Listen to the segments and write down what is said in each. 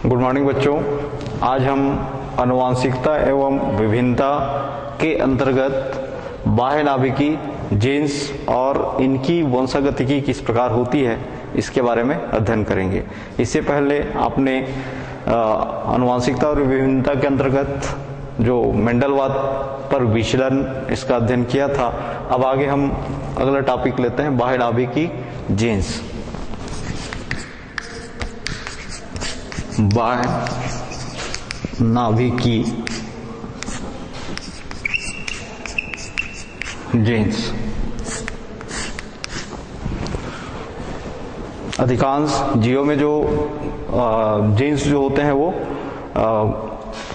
Good morning बच्चों। आज हम आनुवांशिकता एवं विभिन्नता के अंतर्गत बाह्य नाभिकी जीन्स और इनकी वंशागतिकी किस प्रकार होती है इसके बारे में अध्ययन करेंगे। इससे पहले आपने आनुवांशिकता और विभिन्नता के अंतर्गत जो मेंडलवाद पर विचलन इसका अध्ययन किया था। अब आगे हम अगला टॉपिक लेते हैं, बाह्य नाभिकी जीन्स। बाह्य नाभिकी जीन्स अधिकांश जीवों में जो जीन्स जो होते हैं वो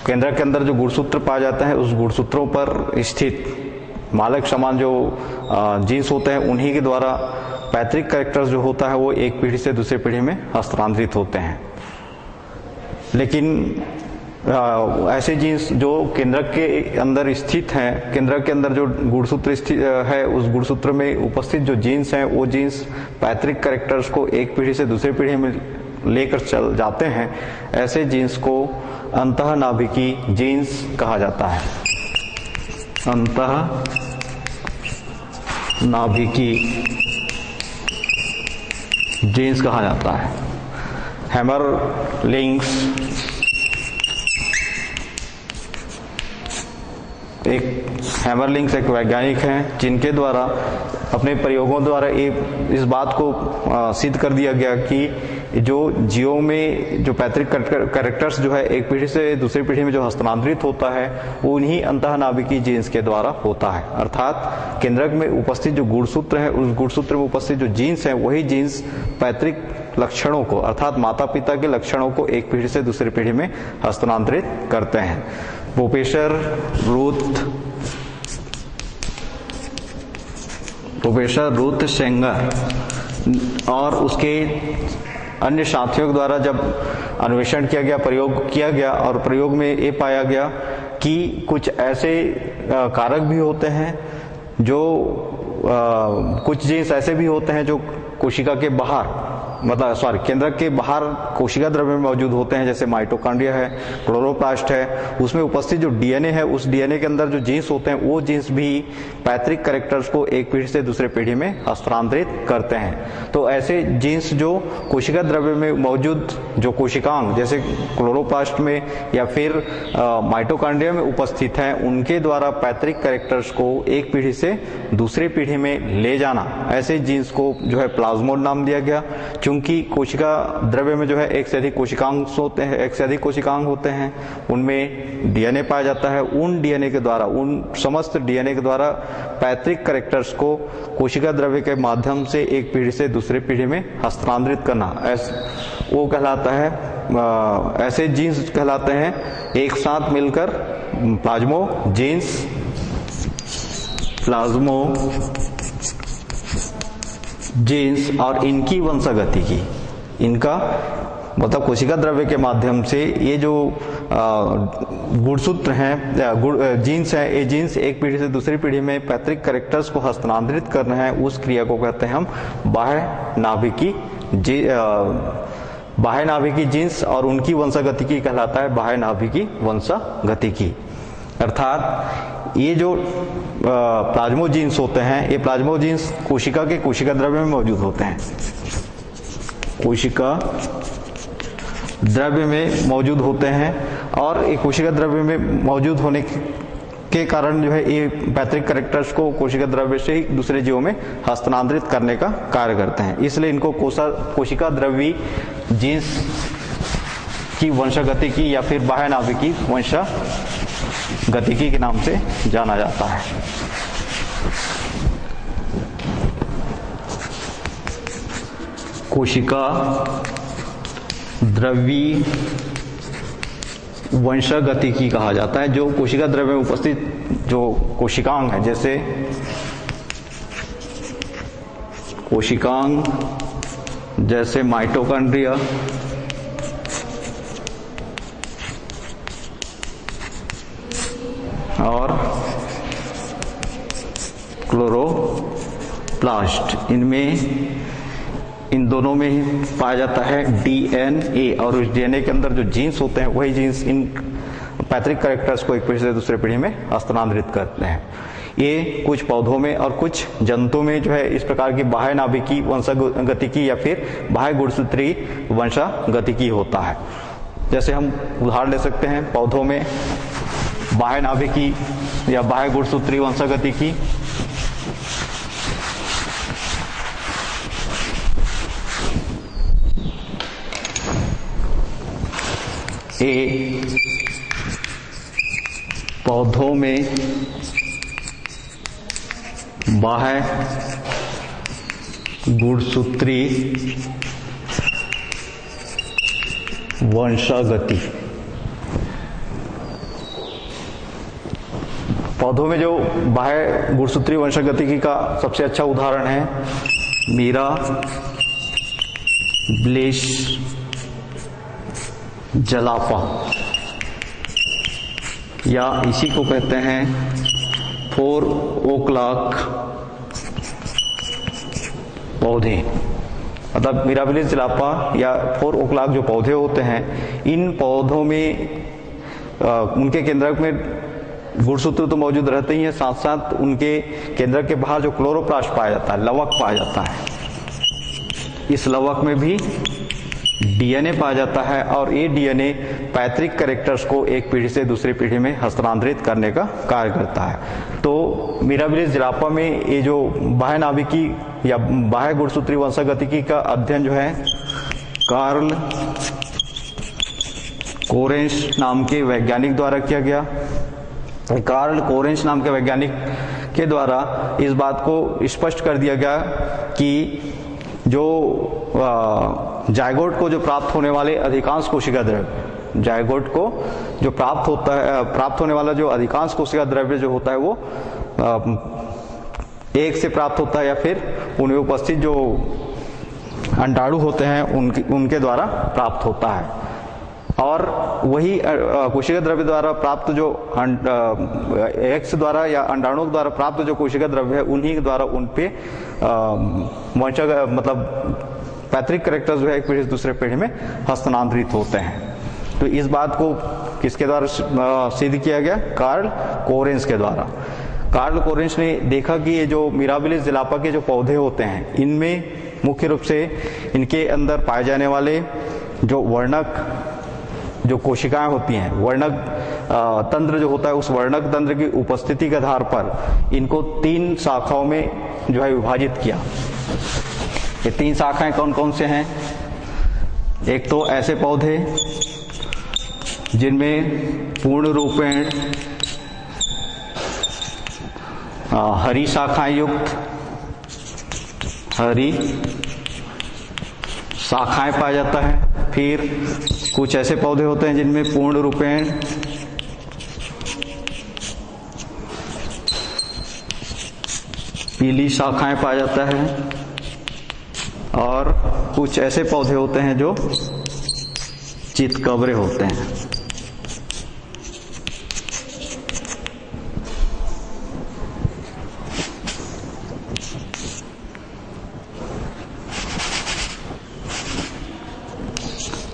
केंद्र के अंदर जो गुणसूत्र पाए जाते हैं उस गुणसूत्रों पर स्थित मालक समान जो जीन्स होते हैं उन्हीं के द्वारा पैतृक कैरेक्टर्स जो होता है वो एक पीढ़ी से दूसरी पीढ़ी में हस्तांतरित होते हैं। लेकिन ऐसे जीन्स जो केंद्र के अंदर स्थित हैं, केंद्र के अंदर जो गुणसूत्र स्थित है उस गुणसूत्र में उपस्थित जो जीन्स हैं वो जीन्स पैतृक कैरेक्टर्स को एक पीढ़ी से दूसरी पीढ़ी में लेकर चल जाते हैं। ऐसे जीन्स को अंतः नाभिकी जीन्स कहा जाता है। अंतः नाभिकी जीन्स कहा जाता है। हैमरलिंग्स एक वैज्ञानिक हैं जिनके द्वारा अपने प्रयोगों द्वारा इस बात को सिद्ध कर दिया गया कि जो जीवों में जो पैतृक कैरेक्टर्स जो है एक पीढ़ी से दूसरी पीढ़ी में जो हस्तांतरित होता है वो उन्हीं अंतःनाभिकी जीन्स के द्वारा होता है। अर्थात केंद्रक में उपस्थित जो गुणसूत्र है उस गुणसूत्र में उपस्थित जो जीन्स है वही जीन्स पैतृक लक्षणों को अर्थात माता पिता के लक्षणों को एक पीढ़ी से दूसरी पीढ़ी में हस्तांतरित करते हैं। प्रोफेसर रूथ सेंगर और उसके अन्य साथियों द्वारा जब अन्वेषण किया गया, प्रयोग किया गया और प्रयोग में ये पाया गया कि कुछ ऐसे कारक भी होते हैं जो कुछ जीन्स ऐसे भी होते हैं जो कोशिका के बाहर केंद्र के बाहर कोशिका द्रव्य में मौजूद होते हैं, जैसे माइटोकॉन्ड्रिया है, क्लोरोप्लास्ट है, उसमें उपस्थित जो डीएनए है उस डीएनए के अंदर जो जीन्स होते हैं वो जीन्स भी पैतृक कैरेक्टर्स को एक पीढ़ी से दूसरे पीढ़ी में हस्तांतरित करते हैं। तो ऐसे जीन्स जो कोशिका द्रव्य में मौजूद जो कोशिकांग जैसे क्लोरोप्लास्ट में या फिर माइटोकॉन्ड्रिया में उपस्थित हैं उनके द्वारा पैतृक कैरेक्टर्स को एक पीढ़ी से दूसरी पीढ़ी में ले जाना, ऐसे जीन्स को जो है प्लाज्मोड नाम दिया गया। क्योंकि कोशिका द्रव्य में जो है एक से अधिक कोशिकांग होते हैं, उनमें डीएनए पाया जाता है। उन समस्त डीएनए के द्वारा पैतृक कैरेक्टर्स को कोशिका द्रव्य के माध्यम से एक पीढ़ी से दूसरी पीढ़ी में हस्तांतरित करना, वो कहलाता है, ऐसे जीन्स कहलाते हैं। एक साथ मिलकर प्लाज्मो जीन्स और इनकी वंशागतिकी, इनका मतलब कोशिका द्रव्य के माध्यम से ये जो गुणसूत्र हैं, जीन्स हैं, ये जीन्स एक पीढ़ी से दूसरी पीढ़ी में पैतृक कैरेक्टर्स को हस्तांतरित करना है, उस क्रिया को कहते हैं हम बाह्य नाभिकी जीन्स और उनकी वंशागतिकी कहलाता है बाह्य नाभिकी वंशागतिकी। अर्थात ये जो प्लाज्मो जीन्स होते हैं, ये प्लाज्मो जीन्स कोशिका के कोशिका द्रव्य में मौजूद होते हैं, कोशिका द्रव्य में मौजूद होते हैं और ये कोशिका द्रव्य में मौजूद होने के कारण जो है ये पैतृक कैरेक्टर्स को कोशिका द्रव्य से ही दूसरे जीवों में हस्तांतरित करने का कार्य करते हैं। इसलिए इनको कोशिका द्रव्य जीन्स की वंशागतिकी या फिर बाह्य नाभिकी वंशागतिकी के नाम से जाना जाता है। कोशिका द्रव्य वंशागतिकी कहा जाता है, जो कोशिका द्रव्य में उपस्थित जो कोशिकांग है, जैसे कोशिकांग जैसे माइटोकॉन्ड्रिया, और क्लोरोप्लास्ट, इनमें इन दोनों में ही पाया जाता है डीएनए, और उस डीएनए के अंदर जो जीन्स होते हैं वही जीन्स इन पैतृक कैरेक्टर्स को एक पीढ़ी से दूसरे पीढ़ी में हस्तांतरित करते हैं। ये कुछ पौधों में और कुछ जंतुओं में जो है इस प्रकार की बाह्य नाभिकीय वंशागतिकी या फिर बाह्य गुणसूत्री वंशागतिकी होता है। जैसे हम उदाहरण ले सकते हैं, पौधों में बाह्य नाभिकीय या बाह्य गुणसूत्री वंशागतिकी, पौधों में बाह्य गुणसूत्री वंशागति। पौधों में जो बाह्य गुणसूत्री वंशागतिकी का सबसे अच्छा उदाहरण है मिराबिलिस जलापा, या इसी को कहते हैं 4 o'clock पौधे। मतलब मिराबिलिस जलापा या 4 o'clock जो पौधे होते हैं, इन पौधों में उनके केंद्रक में गुणसूत्र तो मौजूद रहते ही हैं, साथ साथ उनके केंद्रक के बाहर जो क्लोरोप्लास्ट पाया जाता है, लवक पाया जाता है, इस लवक में भी डीएनए पाया जाता है, और ये डीएनए पैतृक कैरेक्टर्स को एक पीढ़ी से दूसरी पीढ़ी में हस्तांतरित करने का कार्य करता है। तो मिराबिलिस जलापा में ये जो बाह्य नाभिकीय या बाह्य गुणसूत्री वंशागतिकी का अध्ययन जो है कार्ल कोरेंश नाम के वैज्ञानिक द्वारा किया गया। कार्ल कोरेंश नाम के वैज्ञानिक के द्वारा इस बात को स्पष्ट कर दिया गया कि जो जायगोट को जो प्राप्त होने वाले अधिकांश कोशिका द्रव्य, जायगोट को जो प्राप्त होने वाला जो अधिकांश कोशिका द्रव्य जो होता है वो एक से प्राप्त होता है, या फिर उनमें उपस्थित जो अंडाणु होते हैं उनके द्वारा प्राप्त होता है। और वही कोशिका द्रव्य द्वारा प्राप्त जो एक्स द्वारा या अंडाणु द्वारा प्राप्त जो कोशिका द्रव्य है, उन्हीं के द्वारा उन पे मतलब पैतृक कैरेक्टर्स जो है एक पीढ़ी से दूसरे पीढ़ी में हस्तांतरित होते हैं। तो इस बात को किसके द्वारा सिद्ध किया गया? कार्ल कोरेंश के द्वारा। कार्ल कोरेंश ने देखा कि ये जो मिराबिलिस जलापा के जो पौधे होते हैं, इनमें मुख्य रूप से इनके अंदर पाए जाने वाले जो वर्णक जो कोशिकाएं होती हैं, वर्णक तंत्र जो होता है, उस वर्णक तंत्र की उपस्थिति के आधार पर इनको 3 शाखाओं में जो है विभाजित किया। ये 3 शाखाएं कौन कौन से हैं? एक तो ऐसे पौधे जिनमें पूर्ण रूपेण हरी शाखाएं युक्त हरी शाखाएं पाया जाता है। फिर कुछ ऐसे पौधे होते हैं जिनमें पूर्ण रूपेण पीली शाखाएं पाया जाता है, और कुछ ऐसे पौधे होते हैं जो चितकबरे होते हैं।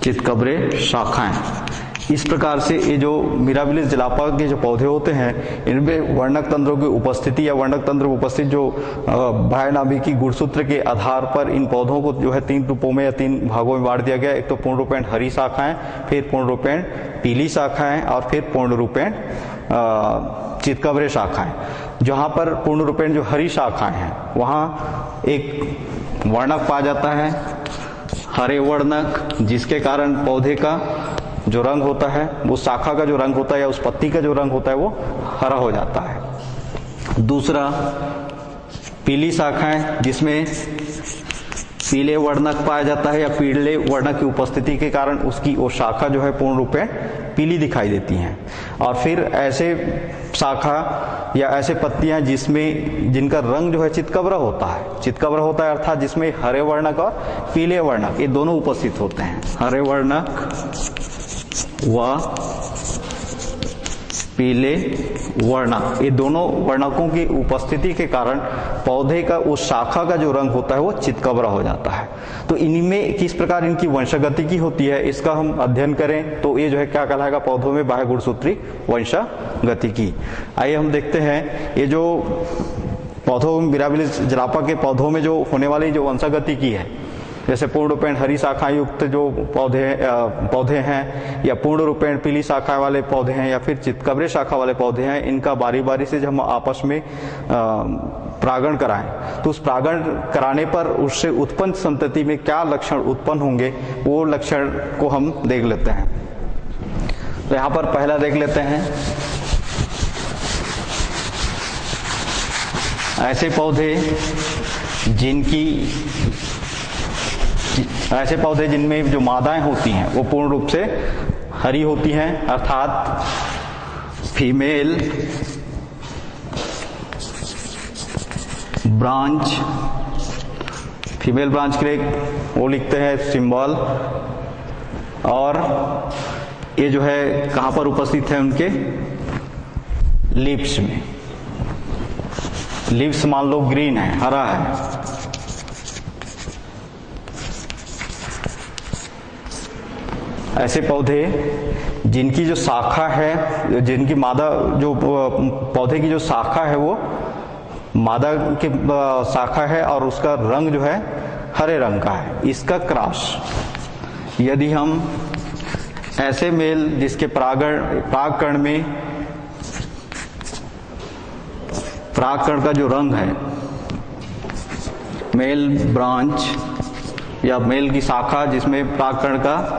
चितकबरे शाखाएं। इस प्रकार से ये जो मिराबिलिस जलापा के जो पौधे होते हैं, इनमें वर्णक तंत्रों की उपस्थिति या वर्णक तंत्र उपस्थित जो बाह्य नाभिकीय गुणसूत्र के आधार पर इन पौधों को जो है 3 रूपों में या 3 भागों में बांट दिया गया। एक तो पूर्ण रूपेण हरी शाखाएं, फिर पूर्ण रूपेण पीली शाखाएं, और फिर पूर्ण रूपेण चितकबरे शाखाएं। जहां पर पूर्ण रूपेण जो हरी शाखाएं हैं, वहां एक वर्णक पाया जाता है, हरे वर्णक, जिसके कारण पौधे का जो रंग होता है, वो शाखा का जो रंग होता है या उस पत्ती का जो रंग होता है वो हरा हो जाता है। दूसरा पीली शाखाएं, जिसमें पीले वर्णक पाया जाता है या पीले वर्णक की उपस्थिति के कारण उसकी वो शाखा जो है पूर्ण रूप में पीली दिखाई देती हैं। और फिर ऐसे शाखा या ऐसे पत्तियां जिनका रंग जो है चितकबरा होता है। चितकबरा होता है अर्थात जिसमें हरे वर्णक और पीले वर्णक ये दोनों उपस्थित होते हैं। हरे वर्णक व पीले वर्णक, ये दोनों वर्णकों की उपस्थिति के कारण पौधे का उस शाखा का जो रंग होता है वो चितकबरा हो जाता है। तो इनमें किस प्रकार इनकी वंशगतिकी होती है इसका हम अध्ययन करें तो ये जो है क्या कहलाएगा, पौधों में बाह्य गुणसूत्री वंशगतिकी। आइए हम देखते हैं ये जो पौधों में मिराबिलिस जलापा के पौधों में जो होने वाली जो वंशगतिकी है, जैसे पूर्ण रूपेण हरी शाखा युक्त जो पौधे हैं या पूर्ण रूपेण पीली शाखा वाले पौधे हैं या फिर चितकबरे शाखा वाले पौधे हैं, इनका बारी बारी से जब हम आपस में परागण कराएं तो उस परागण कराने पर उससे उत्पन्न संतति में क्या लक्षण उत्पन्न होंगे वो लक्षण को हम देख लेते हैं। तो यहाँ पर पहला देख लेते हैं, ऐसे पौधे जिनमें जो मादाएं होती हैं वो पूर्ण रूप से हरी होती हैं, अर्थात फीमेल ब्रांच के लिए वो लिखते हैं सिंबल, और ये जो है कहां पर उपस्थित है, उनके लीव्स में। लीव्स मान लो ग्रीन है, हरा है। ऐसे पौधे जिनकी जो शाखा है, जिनकी मादा जो पौधे की जो शाखा है वो मादा की शाखा है और उसका रंग जो है हरे रंग का है, इसका क्रॉस यदि हम ऐसे मेल जिसके परागकण का जो रंग है, मेल ब्रांच या मेल की शाखा जिसमें परागकण का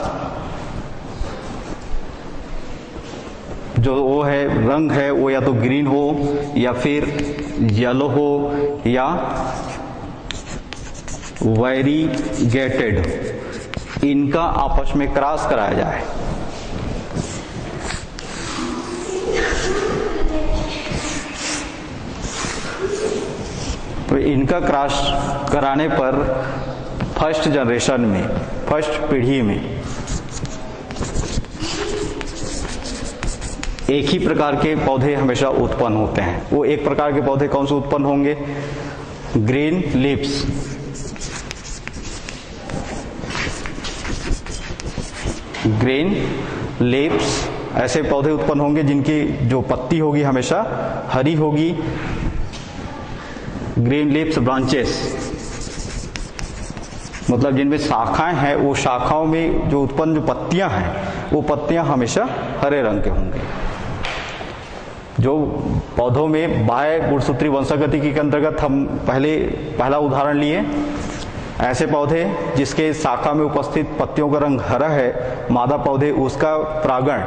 जो वो है रंग है वो या तो ग्रीन हो या फिर येलो हो या वेरीगेटेड, इनका आपस में क्रॉस कराया जाए। तो इनका क्रॉस कराने पर फर्स्ट जनरेशन में, फर्स्ट पीढ़ी में एक ही प्रकार के पौधे हमेशा उत्पन्न होते हैं। वो एक प्रकार के पौधे कौन से उत्पन्न होंगे, ग्रीन लीव्स। ग्रीन लीव्स ऐसे पौधे उत्पन्न होंगे जिनकी जो पत्ती होगी हमेशा हरी होगी। ग्रीन लीव्स ब्रांचेस मतलब जिनमें शाखाएं हैं, वो शाखाओं में जो उत्पन्न जो पत्तियां हैं वो पत्तियां हमेशा हरे रंग के होंगे। जो पौधों में बाह्य गुणसूत्री वंशगतिकी के अंतर्गत हम पहला उदाहरण लिए, ऐसे पौधे जिसके शाखा में उपस्थित पत्तियों का रंग हरा है, मादा पौधे उसका परागण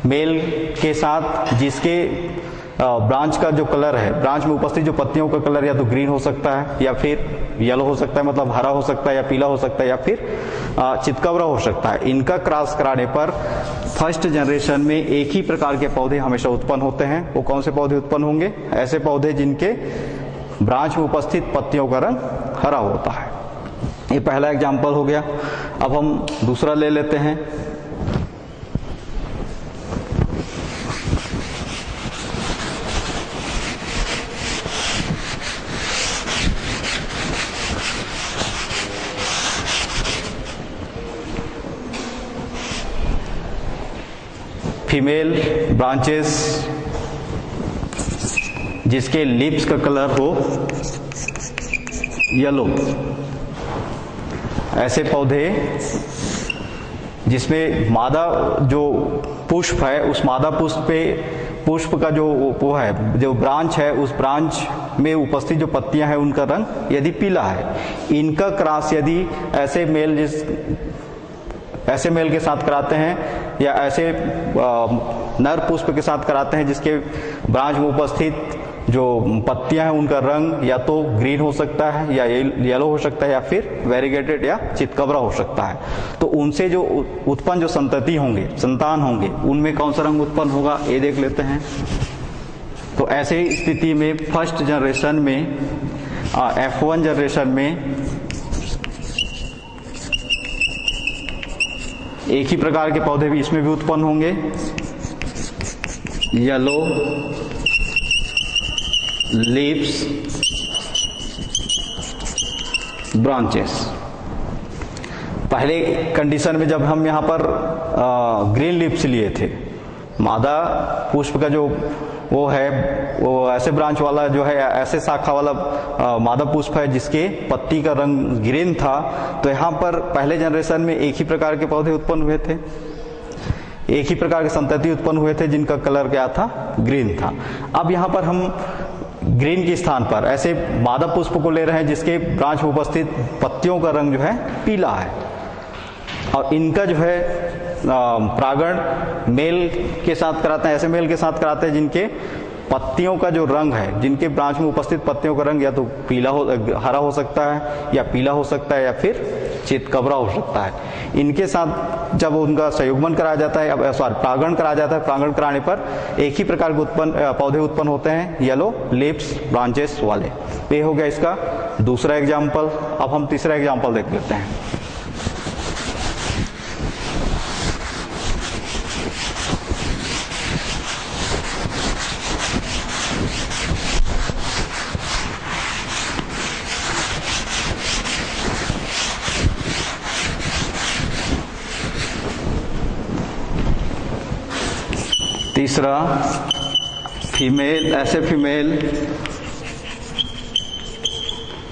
मेल के साथ जिसके ब्रांच का जो कलर है, ब्रांच में उपस्थित जो पत्तियों का कलर या तो ग्रीन हो सकता है या फिर येलो हो सकता है, मतलब हरा हो सकता है या पीला हो सकता है या फिर चितकबरा हो सकता है। इनका क्रॉस कराने पर फर्स्ट जनरेशन में एक ही प्रकार के पौधे हमेशा उत्पन्न होते हैं। वो कौन से पौधे उत्पन्न होंगे, ऐसे पौधे जिनके ब्रांच में उपस्थित पत्तियों का रंग हरा होता है। ये पहला एग्जाम्पल हो गया। अब हम दूसरा ले लेते हैं। फीमेल ब्रांचेस जिसके लीव्स का कलर हो येलो, ऐसे पौधे जिसमें मादा जो पुष्प है उस मादा पुष्प का जो वो है, जो ब्रांच है, उस ब्रांच में उपस्थित जो पत्तियां हैं उनका रंग यदि पीला है, इनका क्रॉस यदि ऐसे मेल के साथ कराते हैं या ऐसे नर पुष्प के साथ कराते हैं जिसके ब्रांच में उपस्थित जो पत्तियां हैं उनका रंग या तो ग्रीन हो सकता है या येलो हो सकता है या फिर वेरीगेटेड या चितकबरा हो सकता है, तो उनसे जो उत्पन्न जो संतान होंगे उनमें कौन सा रंग उत्पन्न होगा ये देख लेते हैं। तो ऐसे स्थिति में फर्स्ट जनरेशन में F1 जनरेशन में एक ही प्रकार के पौधे भी इसमें भी उत्पन्न होंगे, येलो लीव्स ब्रांचेस। पहले कंडीशन में जब हम यहाँ पर ग्रीन लिप्स लिए थे, मादा पुष्प का जो वो है वो ऐसे ब्रांच वाला जो है, ऐसे शाखा वाला मादा पुष्प है जिसके पत्ती का रंग ग्रीन था। तो यहाँ पर पहले जनरेशन में एक ही प्रकार के पौधे उत्पन्न हुए थे, एक ही प्रकार के संतति उत्पन्न हुए थे जिनका कलर क्या था, ग्रीन था। अब यहाँ पर हम ग्रीन के स्थान पर ऐसे मादा पुष्प को ले रहे हैं जिसके ब्रांच में उपस्थित पत्तियों का रंग जो है पीला है, और इनका जो है परागण मेल के साथ कराते हैं, ऐसे मेल के साथ कराते हैं जिनके पत्तियों का जो रंग है, जिनके ब्रांच में उपस्थित पत्तियों का रंग या तो पीला हो, हरा हो सकता है, या पीला हो सकता है, या फिर चितकबरा हो सकता है। इनके साथ जब उनका संयुग्मन कराया जाता है, परागण कराया जाता है, परागण कराने पर एक ही प्रकार के पौधे उत्पन्न होते हैं, येलो लिप्स ब्रांचेस वाले। ये हो गया इसका दूसरा एग्जाम्पल। अब हम तीसरा एग्जाम्पल देख लेते हैं। तीसरा, फीमेल, ऐसे फीमेल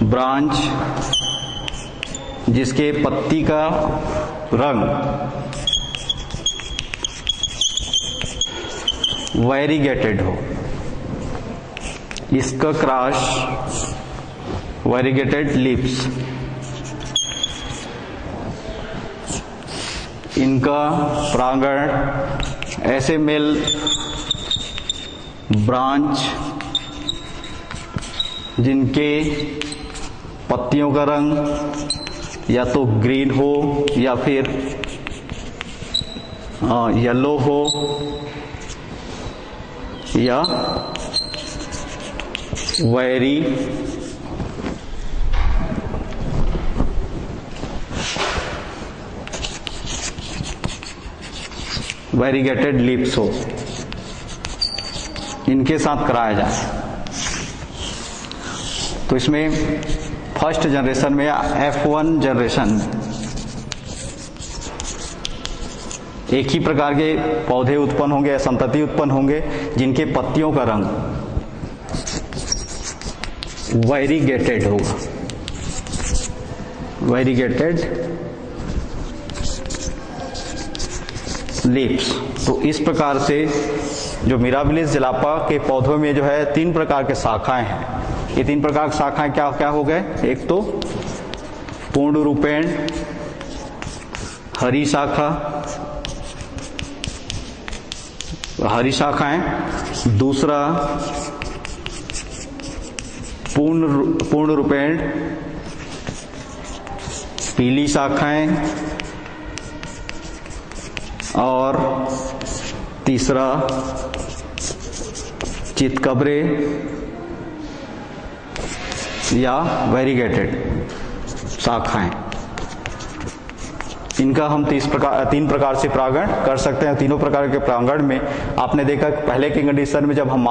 ब्रांच जिसके पत्ती का रंग वैरीगेटेड हो, इसका क्रॉस वैरीगेटेड लिप्स, इनका परागण ऐसे मेल ब्रांच जिनके पत्तियों का रंग या तो ग्रीन हो या फिर येलो हो या वैरीगेटेड लिप्स हो, इनके साथ कराया जाए। तो इसमें फर्स्ट जनरेशन में या F1 जनरेशन में एक ही प्रकार के पौधे उत्पन्न होंगे या संतति उत्पन्न होंगे जिनके पत्तियों का रंग वैरीगेटेड होगा, वैरीगेटेड लिप्स। तो इस प्रकार से जो मिराबिलिस जलापा के पौधों में जो है 3 प्रकार के शाखाएं हैं। ये 3 प्रकार की शाखाएं क्या क्या हो गए? एक तो पूर्ण रूपेण हरी शाखा, हरी शाखाएं। दूसरा पूर्ण रूपेण पीली शाखाएं, और तीसरा चितकबरे या वैरीगेटेड शाखाएं। इनका हम 3 प्रकार से परागण कर सकते हैं। तीनों प्रकार के परागण में आपने देखा पहले की कंडीशन में जब हम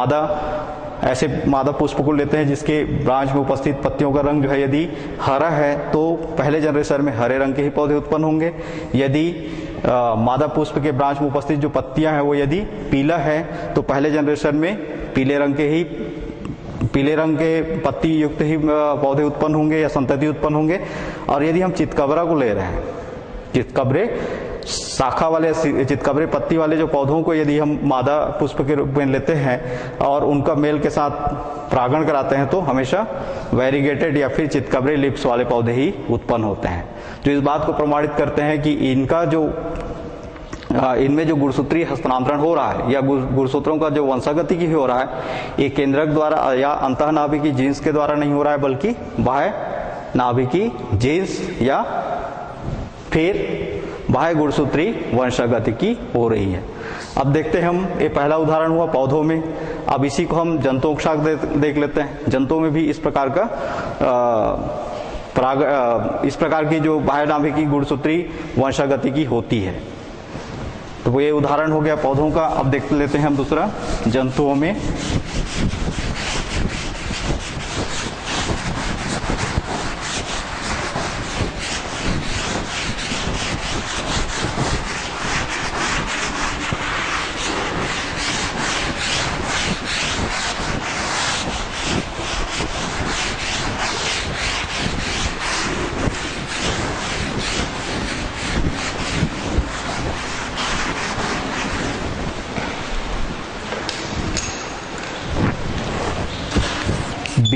ऐसे मादा पुष्प को लेते हैं जिसके ब्रांच में उपस्थित पत्तियों का रंग जो है यदि हरा है तो पहले जनरेशन में हरे रंग के ही पौधे उत्पन्न होंगे। यदि मादा पुष्प के ब्रांच में उपस्थित जो पत्तियां हैं वो यदि पीला है तो पहले जनरेशन में पीले रंग के पत्ती युक्त ही पौधे उत्पन्न होंगे या संतति उत्पन्न होंगे। और यदि हम चितकबरा को ले रहे हैं, चितकबरे शाखा वाले, चितकबरे पत्ती वाले जो पौधों को यदि हम मादा पुष्प के रूप में लेते हैं और उनका मेल के साथ परागण कराते हैं तो हमेशा वैरीगेटेड या फिर चितकबरे लिप्स वाले पौधे ही उत्पन्न होते हैं, जो इस बात को प्रमाणित करते हैं कि इनमें जो गुणसूत्रीय हस्तांतरण हो रहा है या गुणसूत्रों का जो वंशागति हो रहा है ये केंद्रक द्वारा या अंतःनाभिकी जीन्स के द्वारा नहीं हो रहा है बल्कि बाह्य नाभिकी जीन्स या फिर बाह्य गुणसूत्री वंशागति की हो रही है। अब देखते हैं हम, ये पहला उदाहरण हुआ पौधों में। अब इसी को हम जंतुओं के साथ देख लेते हैं। जंतुओं में भी इस प्रकार का इस प्रकार की जो बाह्य नाभिकी गुणसूत्री वंशागति की होती है। तो ये उदाहरण हो गया पौधों का। अब देख लेते हैं हम दूसरा जंतुओं में।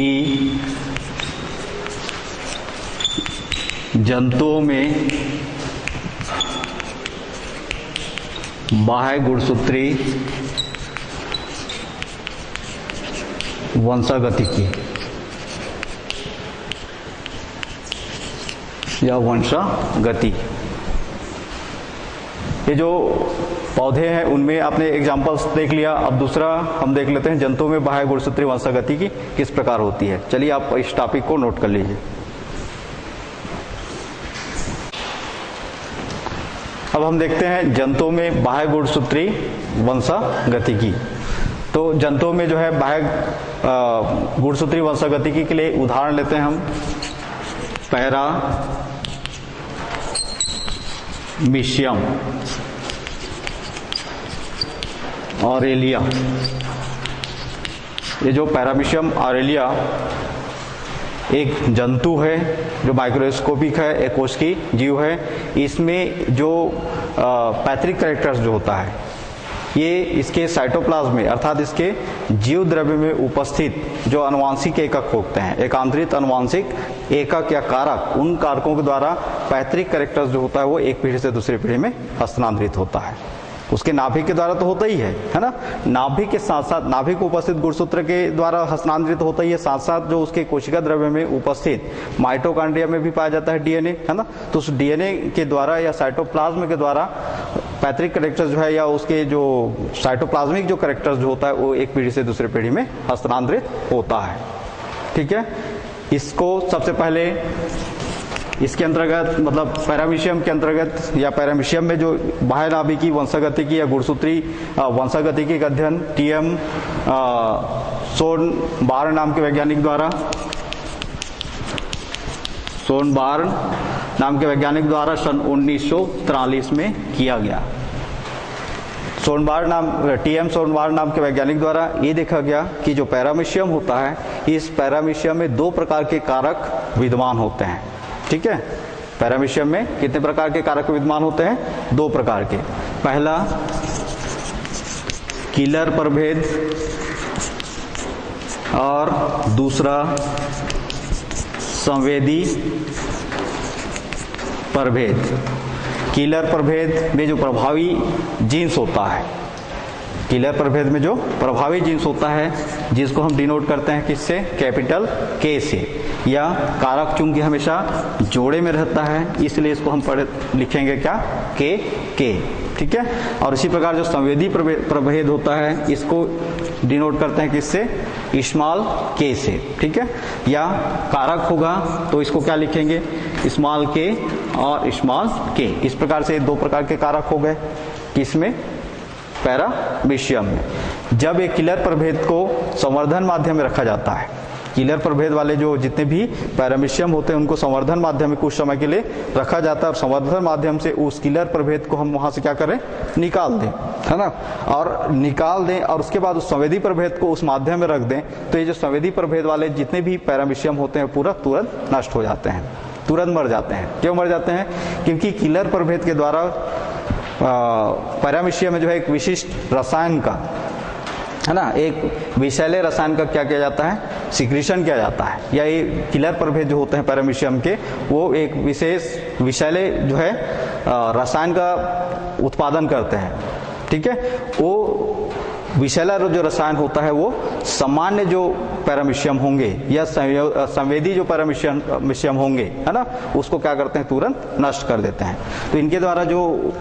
बी जंतुओं में बाह्य गुणसूत्री वंशागतिकी या वंशागति। ये जो पौधे हैं उनमें आपने एग्जांपल्स देख लिया। अब दूसरा हम देख लेते हैं जंतुओं में बाह्य गुणसूत्री वंशागति की किस प्रकार होती है। चलिए आप इस टॉपिक को नोट कर लीजिए। अब हम देखते हैं जंतुओं में बाह्य गुणसूत्री वंशागति की। तो जंतुओं में जो है बाह्य गुणसूत्री वंशागति के लिए उदाहरण लेते हैं हम पैरामीशियम ऑरेलिया। ये जो पैरामीशियम ऑरेलिया एक जंतु है जो माइक्रोस्कोपिक है, एक कोशिकी जीव है। इसमें जो पैथ्रिक कैरेक्टर्स जो होता है ये इसके साइटोप्लाज्म में अर्थात इसके जीव द्रव्य में उपस्थित जो आनुवांशिक एकक होते हैं, एकांतरित आनुवांशिक एकक या कारक, उन कारकों के द्वारा पैथ्रिक कैरेक्टर्स जो होता है वो एक पीढ़ी से दूसरी पीढ़ी में हस्तांतरित होता है। उसके नाभिक के द्वारा तो होता ही है ना। नाभिक के साथ साथ नाभिक उपस्थित गुणसूत्र के द्वारा हस्तांतरित होता ही है, साथ साथ जो उसके कोशिका द्रव्य में उपस्थित माइटोकॉन्ड्रिया में भी पाया जाता है डीएनए, है ना। तो उस डीएनए के द्वारा या साइटोप्लाज्म के द्वारा पैथ्रिक कैरेक्टर्स जो है या उसके जो साइटोप्लाज्मिक जो कैरेक्टर्स जो होता है वो एक पीढ़ी से दूसरी पीढ़ी में हस्तांतरित होता है। ठीक है। इसको सबसे पहले इसके अंतर्गत मतलब पैरामीशियम के अंतर्गत या पैरामीशियम में जो बाह्य नाभिकी वंशागतिकी या गुणसूत्री वंशागतिकी का अध्ययन टीएम सोनबार्न नाम के वैज्ञानिक द्वारा सन 1943 में किया गया। टीएम सोनबार्न नाम के वैज्ञानिक द्वारा ये देखा गया कि जो पैरामीशियम होता है इस पैरामीशियम में दो प्रकार के कारक विद्यमान होते हैं। ठीक है। पैरामीशियम में कितने प्रकार के कारक विद्यमान होते हैं? दो प्रकार के। पहला किलर प्रभेद और दूसरा संवेदी प्रभेद। किलर प्रभेद में जो प्रभावी जीन्स होता है, किलर प्रभेद में जो प्रभावी जीन्स होता है जिसको हम डिनोट करते हैं किससे? कैपिटल के से। या कारक चूंकि हमेशा जोड़े में रहता है इसलिए इसको हम लिखेंगे क्या? के। ठीक है। और इसी प्रकार जो संवेदी प्रभेद होता है इसको डिनोट करते हैं किससे? स्मॉल के से। ठीक है। या कारक होगा तो इसको क्या लिखेंगे? स्मॉल के और स्मॉल के। इस प्रकार से दो प्रकार के कारक हो गए किसमें? पैरामीशियम में। जब एक किलर प्रभेद को संवर्धन माध्यम में रखा जाता है, किलर प्रभेद वाले जो जितने भी पैरामीशियम होते हैं उनको संवर्धन माध्यम में कुछ समय के लिए रखा जाता है और संवर्धन माध्यम से उस किलर प्रभेद को हम वहां से क्या करें? निकाल दें, है ना। और निकाल दें और उसके बाद उस संवेदी प्रभेद को उस माध्यम में रख दें तो ये जो संवेदी प्रभेद वाले जितने भी पैरामीशियम होते हैं पूरा तुरंत नष्ट हो जाते हैं, तुरंत मर जाते हैं। क्यों मर जाते हैं? क्योंकि किलर प्रभेद के द्वारा पैरामीशियम में जो है एक विशिष्ट रसायन का, है ना, एक विषैले रसायन का क्या किया जाता है? सिक्रीशन किया जाता है। या ये किलर प्रभेद जो होते हैं पैरामीशियम के वो एक विशेष विषैले जो है रसायन का उत्पादन करते हैं। ठीक है। वो विषैला जो रसायन होता है वो सामान्य जो पैरामीशियम होंगे या संवेदी जो पैरामीशियम होंगे, है ना, उसको क्या करते हैं? तुरंत नष्ट कर देते हैं। तो इनके द्वारा जो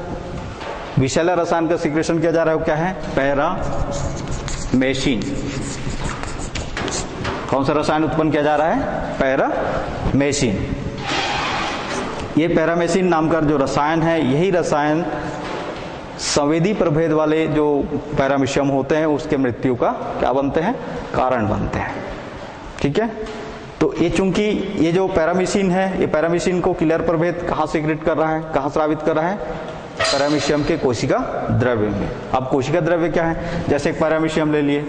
विषैला रसायन का सिक्रेशन किया जा रहा है वो क्या है? पैरामेसिन। कौन सा रसायन उत्पन्न किया जा रहा है? पैरामेसिन। ये पैरामेसिन नाम का जो रसायन है यही रसायन संवेदी प्रभेद वाले जो पैरामीशियम होते हैं उसके मृत्यु का क्या बनते हैं? कारण बनते हैं। ठीक है। तो ये चूंकि ये जो पैरामीसिन है, ये पैरामीसिन को किलर प्रभेद कहाँ सिक्रेट कर रहा है, कहाँ स्रावित कर रहा है? पैरामीशियम के कोशिका द्रव्य में। अब कोशिका द्रव्य क्या है? जैसे एक पैरामीशियम ले लिए,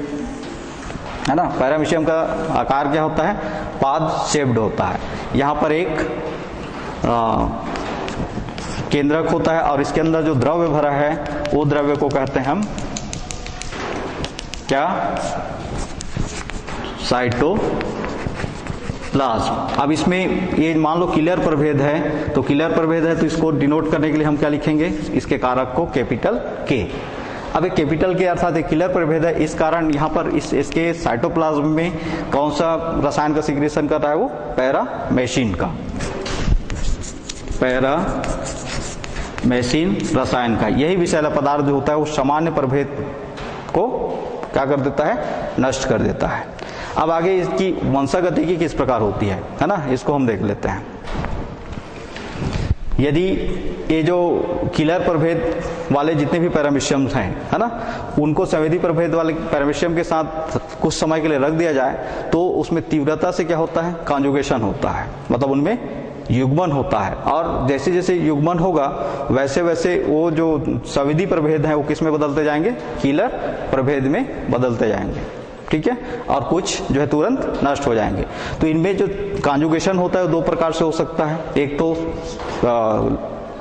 है ना। पैरामीशियम का आकार क्या होता है? पाद शेप्ड होता है। यहाँ पर एक केंद्रक होता है और इसके अंदर जो द्रव्य भरा है वो द्रव्य को कहते हैं हम क्या? साइटोप्लाज्म। अब इसमें ये मान लो किलर प्रभेद है, तो किलर प्रभेद है तो इसको डिनोट करने के लिए हम क्या लिखेंगे, इसके कारक को कैपिटल के। अब एक कैपिटल के अर्थात एक किलर प्रभेद है, इस कारण यहाँ पर इसके साइटोप्लाज्म में कौन सा रसायन का सिक्रेशन कर रहा है, वो पैरामेसिन का, पैरामेसिन रसायन का। यही विषैला पदार्थ जो होता है वो सामान्य प्रभेद को क्या कर देता है, नष्ट कर देता है। अब आगे इसकी वंशागतिकी किस प्रकार होती है ना, इसको हम देख लेते हैं। यदि ये जो किलर प्रभेद वाले जितने भी पैरामीशियम्स हैं, है ना, उनको संवेदी प्रभेद वाले पैरामीशियम के साथ कुछ समय के लिए रख दिया जाए तो उसमें तीव्रता से क्या होता है, कॉन्जुगेशन होता है, मतलब उनमें युग्मन होता है। और जैसे जैसे युग्मन होगा वैसे वैसे वो जो संवेदी प्रभेद हैं वो किस में बदलते जाएंगे, किलर प्रभेद में बदलते जाएंगे, ठीक है, और कुछ जो है तुरंत नष्ट हो जाएंगे। तो इनमें जो कॉन्जुगेशन होता है वो दो प्रकार से हो सकता है, एक तो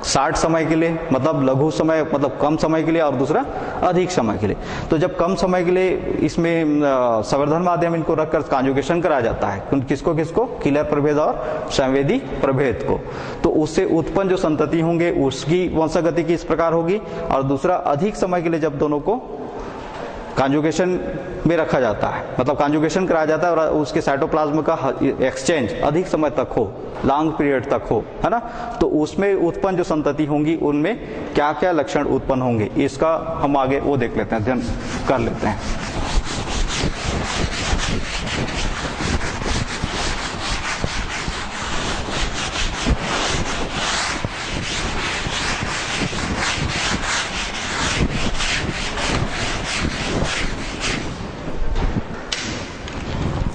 शार्ट समय के लिए, मतलब लघु समय, मतलब कम समय के लिए, और दूसरा अधिक समय के लिए। तो जब कम समय के लिए इसमें संवर्धन माध्यम इनको रखकर कॉन्जुगेशन कराया जाता है, किसको किसको, किलर प्रभेद और संवेदी प्रभेद को, तो उससे उत्पन्न जो संतति होंगे उसकी वंशागतिकी इस प्रकार होगी। और दूसरा अधिक समय के लिए जब दोनों को कॉन्जुगेशन में रखा जाता है, मतलब कॉन्जुगेशन कराया जाता है और उसके साइटोप्लाज्म का एक्सचेंज अधिक समय तक हो, लॉन्ग पीरियड तक हो, है ना, तो उसमें उत्पन्न जो संतति होंगी उनमें क्या क्या लक्षण उत्पन्न होंगे, इसका हम आगे वो देख लेते हैं, अध्ययन कर लेते हैं।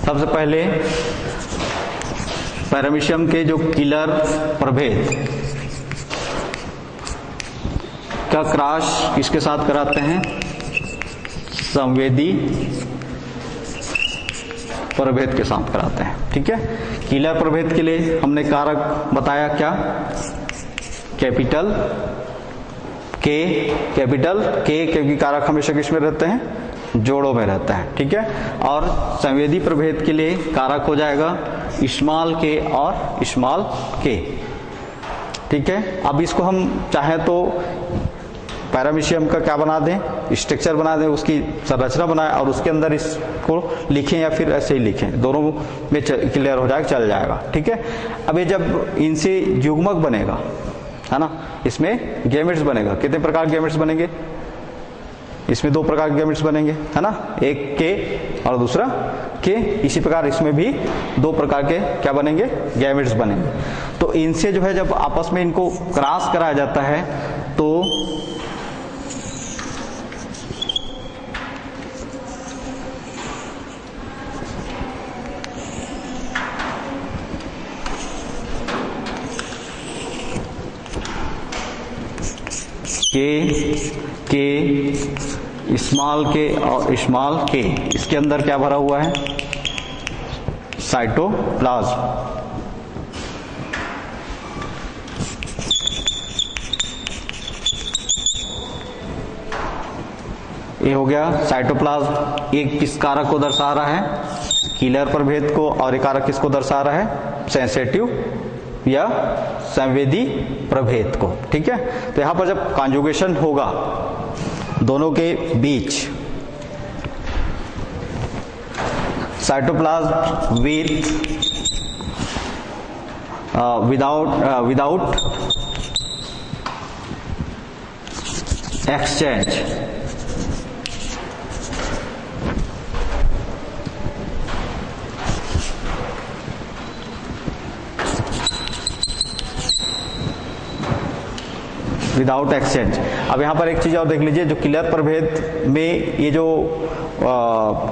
सबसे पहले पैरामीशियम के जो किलर प्रभेद का क्रॉस किसके साथ कराते हैं, संवेदी प्रभेद के साथ कराते हैं, ठीक है। किलर प्रभेद के लिए हमने कारक बताया क्या, कैपिटल के, क्योंकि कारक हमेशा किसमें रहते हैं, जोड़ों में रहता है, ठीक है। और संवेदी प्रभेद के लिए कारक हो जाएगा स्मॉल के और स्मॉल के, ठीक है। अब इसको हम चाहे तो पैरामीशियम का क्या बना दें, स्ट्रक्चर बना दें, उसकी संरचना बनाए और उसके अंदर इसको लिखें, या फिर ऐसे ही लिखें, दोनों में क्लियर हो जाएगा, चल जाएगा, ठीक है। अब ये जब इनसे युग्मक बनेगा, है ना, इसमें गैमेट्स बनेगा, कितने प्रकार के गैमेट्स बनेंगे, इसमें दो प्रकार के गैमेट्स बनेंगे, है ना, एक के और दूसरा के। इसी प्रकार इसमें भी दो प्रकार के क्या बनेंगे, गैमेट्स बनेंगे। तो इनसे जो है जब आपस में इनको क्रॉस कराया जाता है तो के स्मॉल के और स्मॉल के, इसके अंदर क्या भरा हुआ है, साइटोप्लाज्म। ये हो गया साइटोप्लाज्म। एक किस कारक को दर्शा रहा है, किलर प्रभेद को, और एक कारक किसको दर्शा रहा है, सेंसिटिव या संवेदी प्रभेद को, ठीक है। तो यहां पर जब कॉन्जुगेशन होगा दोनों के बीच, cytoplasm without exchange, without exchange. अब यहाँ पर एक चीज और देख लीजिए, जो किलर प्रभेद में ये जो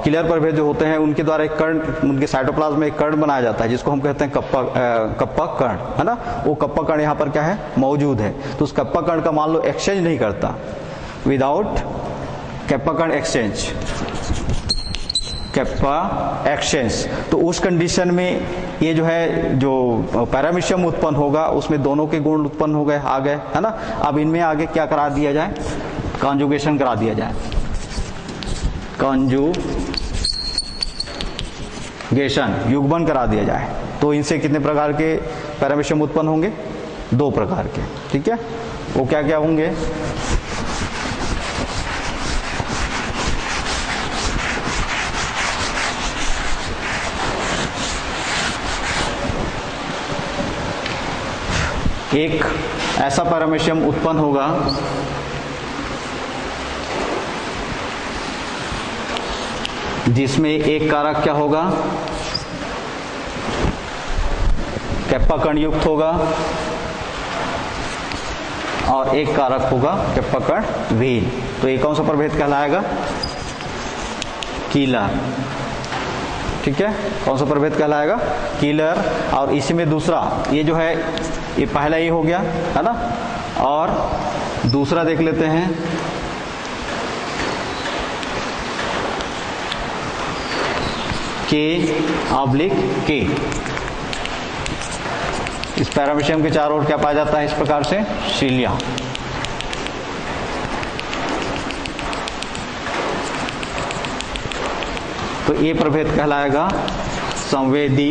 किलर प्रभेद जो होते हैं उनके द्वारा एक कर्ण, उनके साइटोप्लाज्म में एक कर्ण बनाया जाता है जिसको हम कहते हैं कप्पा कर्ण, है ना। वो कप्पा कर्ण यहाँ पर क्या है, मौजूद है। तो उस कप्पा कर्ण का मान लो एक्सचेंज नहीं करता, विदाउट कप्पा कर्ण एक्सचेंज, कप्पा एक्सचेंज, तो उस कंडीशन में ये जो है जो पैरामीशियम उत्पन्न होगा उसमें दोनों के गुण उत्पन्न हो गए, आ गए, है ना। अब इनमें आगे क्या करा दिया जाए, कॉन्जुगेशन करा दिया जाए, कॉन्जुगेशन, युग्मन करा दिया जाए। तो इनसे कितने प्रकार के पैरामीशियम उत्पन्न होंगे? 2 प्रकार के। ठीक है, वो क्या क्या होंगे? एक ऐसा पैरामीशियम उत्पन्न होगा जिसमें एक कारक क्या होगा? कैप्पा कण युक्त होगा और एक कारक होगा कैप्पा कण विहीन। तो ये कौन सा प्रभेद कहलाएगा? कीलर। ठीक है, कौन सा प्रभेद कहलाएगा? कीलर। और इसी में दूसरा, ये जो है, ये पहला ये हो गया है ना, और दूसरा देख लेते हैं। के। इस पैरामीशियम के चारों ओर क्या पाया जाता है? इस प्रकार से सिलिया। तो ये प्रभेद कहलाएगा संवेदी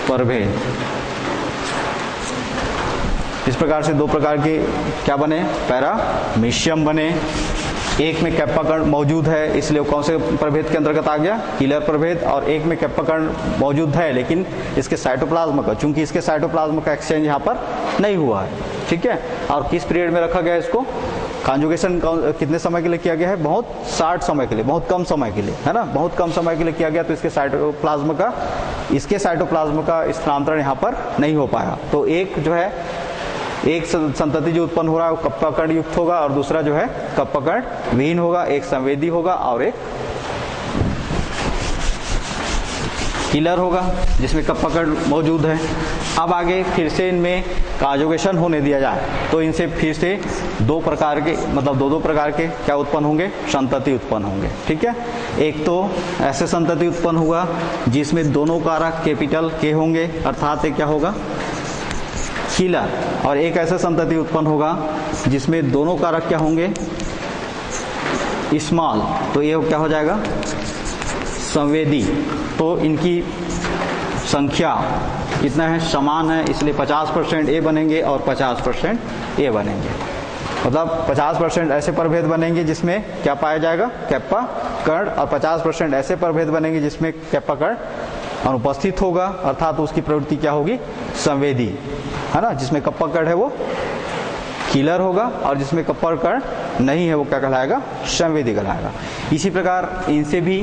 प्रभेद। इस प्रकार से 2 प्रकार के क्या बने? पैरामीशियम बने। एक में कैप्पा कण मौजूद है, इसलिए वो कौन से प्रभेद के अंतर्गत आ गया? कीलर प्रभेद। और एक में कैप्पा कण मौजूद है लेकिन इसके साइटोप्लाज्म का, चूंकि इसके साइटोप्लाज्म का एक्सचेंज यहाँ पर नहीं हुआ है। ठीक है, और किस पीरियड में रखा गया इसको? कॉन्जुगेशन कितने समय के लिए किया गया है? बहुत शार्ट समय के लिए, बहुत कम समय के लिए, है ना, बहुत कम समय के लिए किया गया। तो इसके साइटोप्लाज्म का स्थानांतरण यहाँ पर नहीं हो पाया। तो एक जो है, एक संतति जो उत्पन्न हो रहा है वो कप्पा कण युक्त होगा और दूसरा जो है कप्पा कण विहीन होगा। एक संवेदी होगा और एक कीलर होगा जिसमें कप्पा कण मौजूद है। अब आगे फिर से इनमें कॉन्जुगेशन होने दिया जाए तो इनसे फिर से 2 प्रकार के, मतलब 2 प्रकार के क्या उत्पन्न होंगे? संतति उत्पन्न होंगे। ठीक है, एक तो ऐसे संतति उत्पन्न हुआ जिसमें दोनों कारक कैपिटल के होंगे, अर्थात क्या होगा? कीलर। और एक ऐसा संतति उत्पन्न होगा जिसमें दोनों कारक क्या होंगे? स्मॉल। तो ये क्या हो जाएगा? संवेदी। तो इनकी संख्या कितना है? समान है, इसलिए 50% ए बनेंगे और 50% ए बनेंगे। मतलब 50% ऐसे प्रभेद बनेंगे जिसमें क्या पाया जाएगा? कैप्पा कण, और 50% ऐसे प्रभेद बनेंगे जिसमें कैप्पा कण अनुपस्थित होगा, अर्थात उसकी प्रवृत्ति क्या होगी? संवेदी, है ना। जिसमें कप्पा कण है वो कीलर होगा और जिसमें कप्पा कण नहीं है वो क्या कहलाएगा? संवेदी कहलाएगा। इसी प्रकार इनसे भी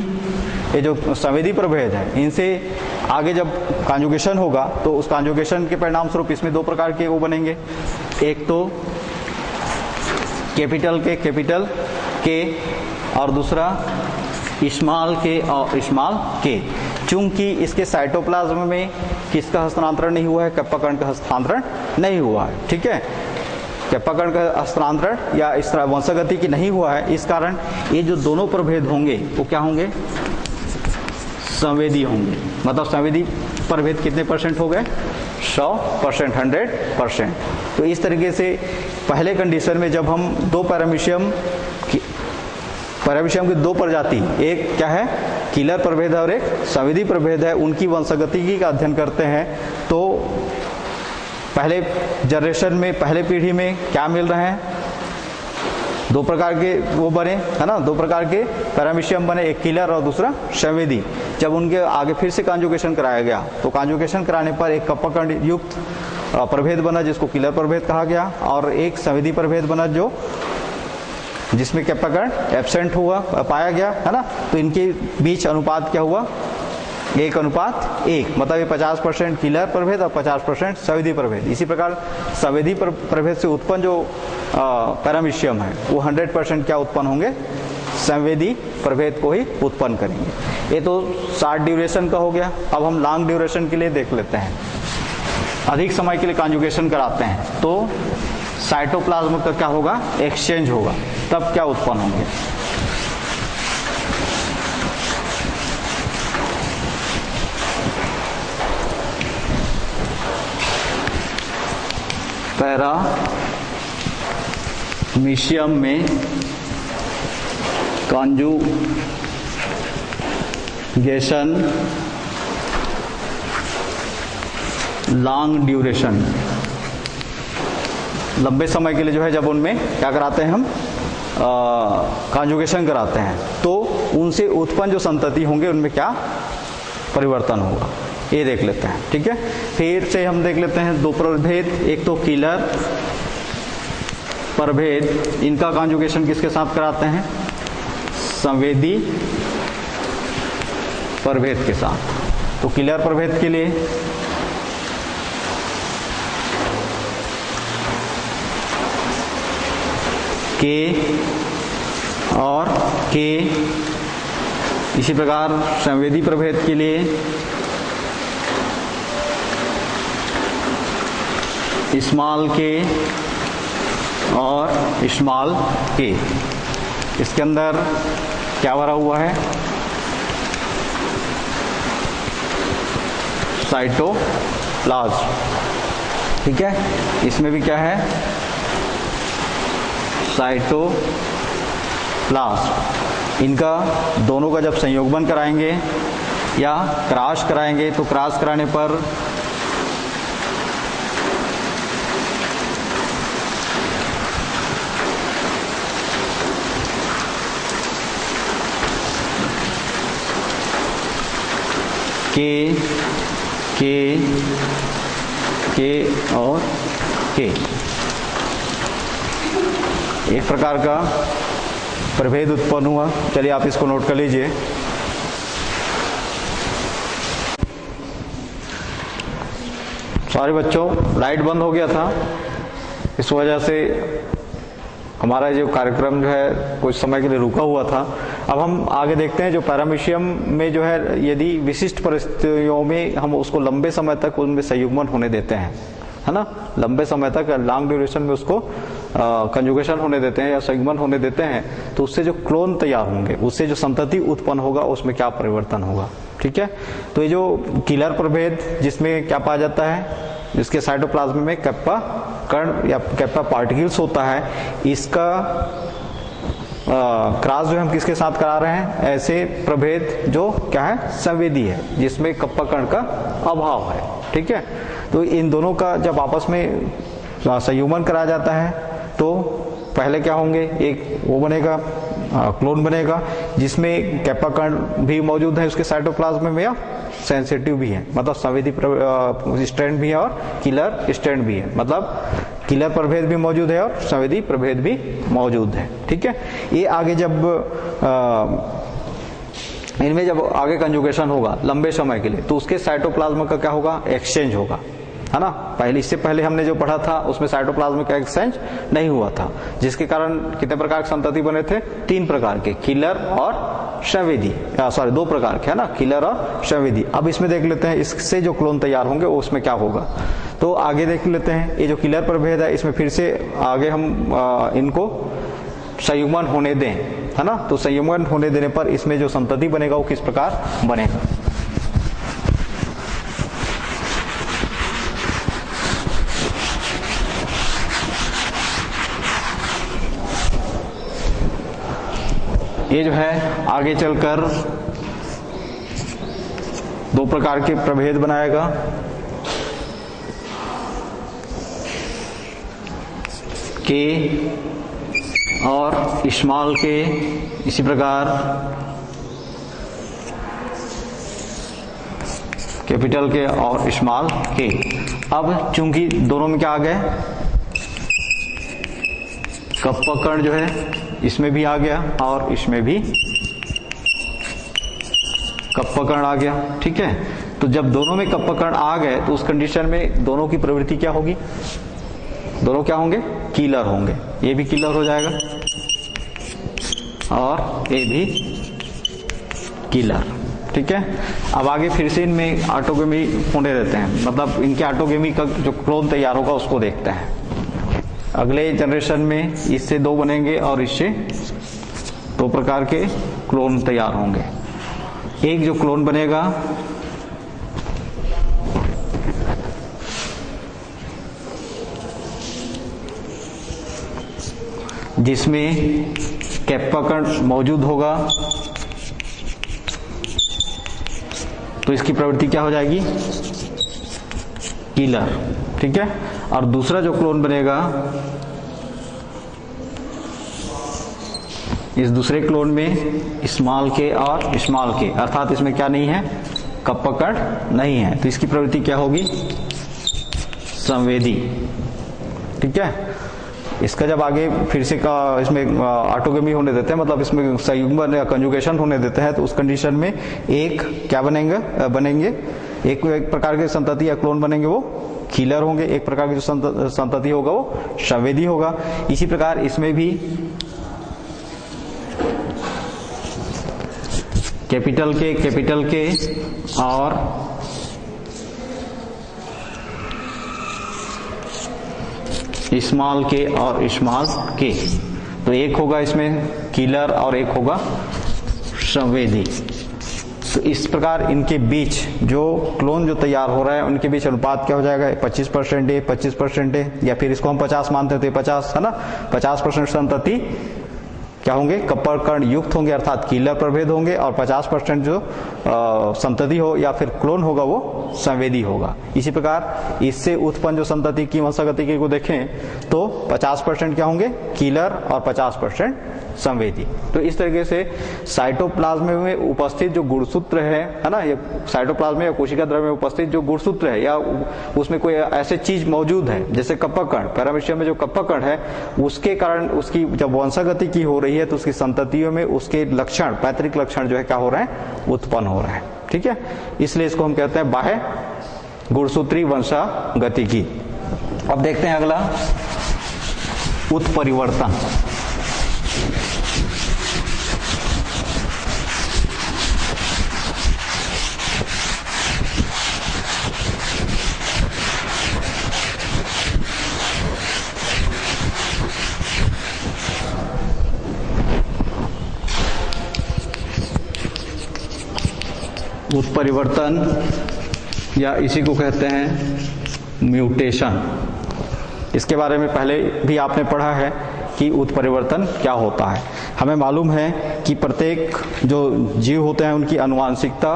ये जो संवेदी प्रभेद है, इनसे आगे जब कॉन्जुगेशन होगा तो उस कॉन्जुगेशन के परिणाम स्वरूप इसमें 2 प्रकार के वो बनेंगे। एक तो कैपिटल के और दूसरा स्मॉल के और स्मॉल के। चूंकि इसके साइटोप्लाज्म में किसका हस्तांतरण नहीं हुआ है? कैप्पा कण का हस्तांतरण नहीं हुआ है। ठीक है, कैप्पा कण का हस्तांतरण या इस तरह वंशगति की नहीं हुआ है, इस कारण ये जो दोनों प्रभेद होंगे वो क्या होंगे? संवेदी होंगे। मतलब संवेदी प्रभेद कितने % हो गए? 100%, 100%। तो इस तरीके से पहले कंडीशन में जब हम 2 पैरामीशियम की 2 प्रजाति, एक क्या है? कीलर प्रभेद और एक संवेदी प्रभेद है, उनकी वंशगतिकी का अध्ययन करते हैं तो पहले जनरेशन में, पहले पीढ़ी में क्या मिल रहे हैं? 2 प्रकार के वो बने, है ना, 2 प्रकार के पैरामीशियम बने, एक कीलर और दूसरा संवेदी। जब उनके आगे फिर से कॉन्जुगेशन कराया गया तो कॉन्जुगेशन कराने पर एक कप्पा कण युक्त प्रभेद बना जिसको कीलर प्रभेद कहा गया, और एक संवेदी प्रभेद बना जो जिसमें कैप्पा कण एब्सेंट हुआ पाया गया, है ना। तो इनके बीच अनुपात क्या हुआ? 1:1। मतलब ये 50% कीलर प्रभेद और 50% संवेदी प्रभेद। इसी प्रकार संवेदी प्रभेद से उत्पन्न जो पैरामीशियम है वो 100% क्या उत्पन्न होंगे? संवेदी प्रभेद को ही उत्पन्न करेंगे। ये तो शॉर्ट ड्यूरेशन का हो गया। अब हम लॉन्ग ड्यूरेशन के लिए देख लेते हैं। अधिक समय के लिए कॉन्जुगेशन कराते हैं तो साइटोप्लाज्म का क्या होगा? एक्सचेंज होगा, तब क्या उत्पन्न होंगे? पैरामीशियम में कॉन्जुगेशन लॉन्ग ड्यूरेशन, लंबे समय के लिए जो है जब उनमें क्या कराते हैं हम कॉन्जुगेशन कराते हैं, तो उनसे उत्पन्न जो संतति होंगे उनमें क्या परिवर्तन होगा, ये देख लेते हैं। ठीक है, फिर से हम देख लेते हैं दो प्रभेद, एक तो किलर प्रभेद, इनका कॉन्जुगेशन किसके साथ कराते हैं, संवेदी प्रभेद के साथ। तो किलर प्रभेद के लिए के और के, इसी प्रकार संवेदी प्रभेद के लिए स्मॉल के और स्मॉल के। इसके अंदर क्या भरा हुआ है, साइटोप्लाज्म। ठीक है, इसमें भी क्या है, साइटोप्लाज्म। इनका दोनों का जब संयोगन कराएंगे या क्रॉस कराएंगे, तो क्रॉस कराने पर के और के, एक प्रकार का प्रभेद उत्पन्न हुआ। चलिए आप इसको नोट कर लीजिए। सॉरी बच्चों, लाइट बंद हो गया था, इस वजह से हमारा जो कार्यक्रम जो है कुछ समय के लिए रुका हुआ था। अब हम आगे देखते हैं, जो पैरामीशियम में जो है यदि विशिष्ट परिस्थितियों में हम उसको लंबे समय तक उनमें संयुग्मन होने देते हैं, है ना, लंबे समय तक लॉन्ग ड्यूरेशन में उसको कंजुगेशन होने देते हैं या संयुग्मन होने देते हैं, तो उससे जो क्लोन तैयार होंगे, उससे जो संतति उत्पन्न होगा, उसमें क्या परिवर्तन होगा। ठीक है, तो ये जो किलर प्रभेद जिसमें क्या पाया जाता है, जिसके साइटोप्लाज्म में कैप्पा कण या कैप्पा पार्टिकल्स होता है, इसका क्रॉस जो हम किसके साथ करा रहे हैं, ऐसे प्रभेद जो क्या है, संवेदी है, जिसमें कप्पा कण का अभाव है। ठीक है, तो इन दोनों का जब आपस में संयुग्मन कराया जाता है, तो पहले क्या होंगे, एक वो बनेगा क्लोन बनेगा जिसमें कैप्पा कण भी मौजूद है उसके साइटोप्लाज्म में, या सेंसिटिव भी है, मतलब संवेदी स्ट्रैंड भी है और किलर स्ट्रैंड भी है, मतलब किलर प्रभेद भी मौजूद है और संवेदी प्रभेद भी मौजूद है। ठीक है, ये आगे जब इनमें जब आगे कंजुगेशन होगा लंबे समय के लिए, तो उसके साइटोप्लाज्म का क्या होगा, एक्सचेंज होगा, है ना। पहले, इससे पहले हमने जो पढ़ा था उसमें साइटोप्लाज्म का एक्सचेंज नहीं हुआ था, जिसके कारण कितने प्रकार के संतति बने थे, 3 प्रकार के, किलर और संवेदी, सॉरी 2 प्रकार के, है ना, किलर और संवेदी। अब इसमें देख लेते हैं इससे जो क्लोन तैयार होंगे उसमें क्या होगा। तो आगे देख लेते हैं, ये जो किलर प्रभेद है, इसमें फिर से आगे हम इनको संयुग्मन होने दें, है ना। तो संयुग्मन होने देने पर इसमें जो संतति बनेगा वो किस प्रकार बनेगा। ये जो है आगे चलकर 2 प्रकार के प्रभेद बनाएगा, के और स्मॉल के, इसी प्रकार कैपिटल के और स्मॉल के। अब चूंकि दोनों में क्या आ गए, कप्पा कण जो है इसमें भी आ गया और इसमें भी कप्पा कण आ गया। ठीक है, तो जब दोनों में कप्पा कण आ गए तो उस कंडीशन में दोनों की प्रवृत्ति क्या होगी, दोनों क्या होंगे, कीलर होंगे। ये भी कीलर हो जाएगा और ये भी कीलर। ठीक है, अब आगे फिर से इनमें ऑटोगेमी होने देते हैं, मतलब इनके ऑटोगेमी का जो क्लोन तैयार होगा उसको देखते हैं। अगले जनरेशन में इससे 2 बनेंगे और इससे 2 प्रकार के क्लोन तैयार होंगे। एक जो क्लोन बनेगा जिसमें कैप्पा कण मौजूद होगा, तो इसकी प्रवृत्ति क्या हो जाएगी, कीलर, ठीक है। और दूसरा जो क्लोन बनेगा, इस दूसरे क्लोन में स्मॉल के और स्मॉल के, अर्थात इसमें क्या नहीं है, कपकड़ नहीं है, तो इसकी प्रवृत्ति क्या होगी, संवेदी, ठीक है। इसका जब आगे फिर से का इसमें ऑटोगमी होने देते हैं, मतलब इसमें संयुग्मन या कंजुगेशन होने देते हैं, तो उस कंडीशन में एक क्या बनेंगे एक प्रकार के संतति या क्लोन बनेंगे, वो कीलर होंगे, एक प्रकार की जो संतति होगा वो संवेदी होगा। इसी प्रकार इसमें भी कैपिटल के और स्मॉल के और स्मॉल के, तो एक होगा इसमें कीलर और एक होगा संवेदी। तो इस प्रकार इनके बीच जो क्लोन जो तैयार हो रहा है उनके बीच अनुपात क्या हो जाएगा, 25% ए 25% ए, या फिर इसको हम 50 मानते थे, 50 है ना, 50% संतति क्या होंगे, कपकड़ युक्त होंगे, अर्थात कीलर प्रभेद होंगे, और 50% जो संतति हो या फिर क्लोन होगा वो संवेदी होगा। इसी प्रकार इससे उत्पन्न जो संतति की वंशागतिकी को देखें तो 50% क्या होंगे, कीलर, और 50% संवेदी। तो इस तरीके से साइटोप्लाज्म में उपस्थित जो गुणसूत्र है ना, ये साइटोप्लाज्म या कोशिका द्रव्य में उपस्थित जो गुणसूत्र है या उसमें कोई ऐसे चीज मौजूद है जैसे कपकड़, पैरामीशियम में जो कपकड़ है, उसके कारण उसकी जब वंशागतिकी हो रही है तो उसकी संततियों में उसके लक्षण, पैतृक लक्षण जो है क्या हो रहे हैं, उत्पन्न हो रहे हैं, ठीक है। इसलिए इसको हम कहते हैं बाह्य गुणसूत्री वंशागतिकी। अब देखते हैं अगला, उत्परिवर्तन। उत्परिवर्तन या इसी को कहते हैं म्यूटेशन। इसके बारे में पहले भी आपने पढ़ा है कि उत्परिवर्तन क्या होता है। हमें मालूम है कि प्रत्येक जो जीव होते हैं उनकी आनुवांशिकता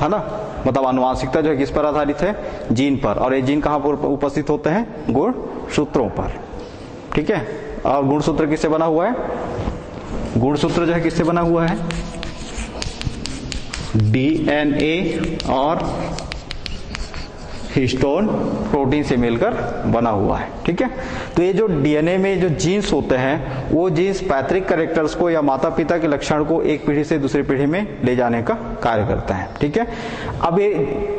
है ना, मतलब आनुवांशिकता जो है किस पर आधारित है, जीन पर, और ये जीन कहाँ पर उपस्थित होते हैं, गुणसूत्रों पर, ठीक है। और गुणसूत्र किससे बना हुआ है, गुणसूत्र जो है किससे बना हुआ है, डीएनए और हिस्टोन प्रोटीन से मिलकर बना हुआ है, ठीक है। तो ये जो डीएनए में जो जीन्स होते हैं वो जीन्स पैतृक कैरेक्टर्स को या माता पिता के लक्षण को एक पीढ़ी से दूसरी पीढ़ी में ले जाने का कार्य करता है, ठीक है। अब ये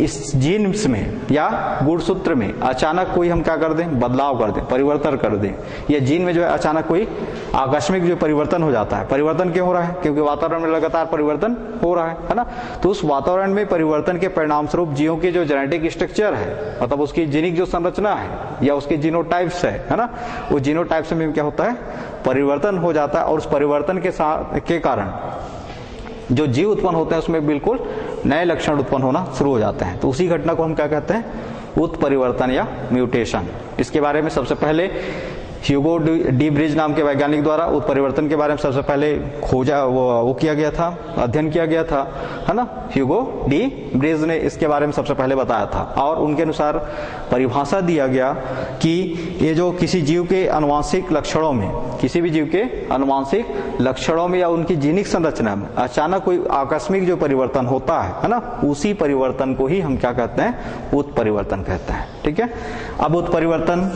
इस जीन्स में या गुणसूत्र में अचानक कोई हम क्या कर दें, बदलाव कर दें, परिवर्तन कर दें, या जीन में जो है अचानक कोई आकस्मिक जो परिवर्तन हो जाता है। परिवर्तन क्यों हो रहा है, क्योंकि वातावरण में लगातार परिवर्तन हो रहा है ना। तो उस वातावरण में परिवर्तन के परिणाम स्वरूप जीवों के जो जेनेटिक स्ट्रक्चर है, मतलब उसकी जीनिक जो संरचना है या उसके जीनोटाइप्स है ना, वो जीनोटाइप्स में क्या होता है, परिवर्तन हो जाता है। और उस परिवर्तन के कारण जो जीव उत्पन्न होते हैं उसमें बिल्कुल नए लक्षण उत्पन्न होना शुरू हो जाते हैं। तो उसी घटना को हम क्या कहते हैं, उत्परिवर्तन या म्यूटेशन। इसके बारे में सबसे पहले ह्यूगो डी ब्रिज नाम के वैज्ञानिक द्वारा उत्परिवर्तन के बारे में सबसे पहले खोजा, वो किया गया था, अध्ययन किया गया था, है ना। ह्यूगो डी ब्रिज ने इसके बारे में सबसे पहले बताया था, और उनके अनुसार परिभाषा दिया गया कि ये जो किसी जीव के आनुवांशिक लक्षणों में, किसी भी जीव के आनुवांशिक लक्षणों में या उनकी जीनिक संरचना में अचानक कोई आकस्मिक जो परिवर्तन होता है ना, उसी परिवर्तन को ही हम क्या कहते हैं, उत्परिवर्तन कहते हैं, ठीक है। अब उत्परिवर्तन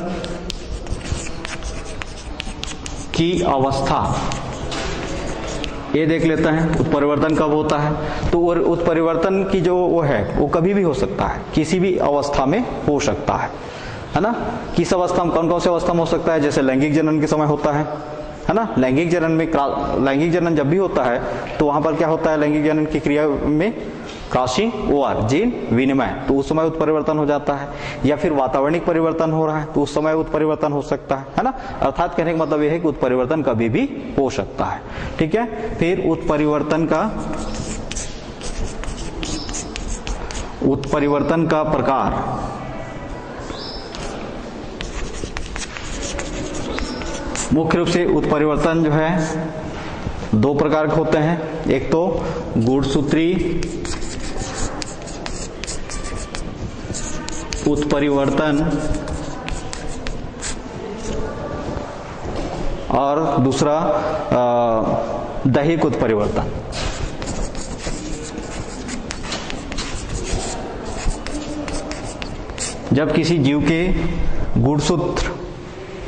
की अवस्था ये देख लेते हैं, उत्परिवर्तन कब होता है। तो उत्परिवर्तन की जो वो है वो कभी भी हो सकता है, किसी भी अवस्था में हो सकता है ना। किस अवस्था में, कौन कौन सी अवस्था में हो सकता है, जैसे लैंगिक जनन के समय होता है ना। लैंगिक जनन में, लैंगिक जनन जब भी होता है तो वहां पर क्या होता है, लैंगिक जनन की क्रिया में क्रॉसिंग ओवर, जीन विनिमय, तो उस समय उत्परिवर्तन हो जाता है। या फिर वातावरणिक परिवर्तन हो रहा है तो उस समय उत्परिवर्तन हो सकता है ना। अर्थात कहने का मतलब यह है कि उत्परिवर्तन कभी भी हो सकता है, ठीक है। फिर उत्परिवर्तन का प्रकार, मुख्य रूप से उत्परिवर्तन जो है दो प्रकार के होते हैं। एक तो गुणसूत्री उत्परिवर्तन और दूसरा दैहिक उत्परिवर्तन। जब किसी जीव के गुणसूत्र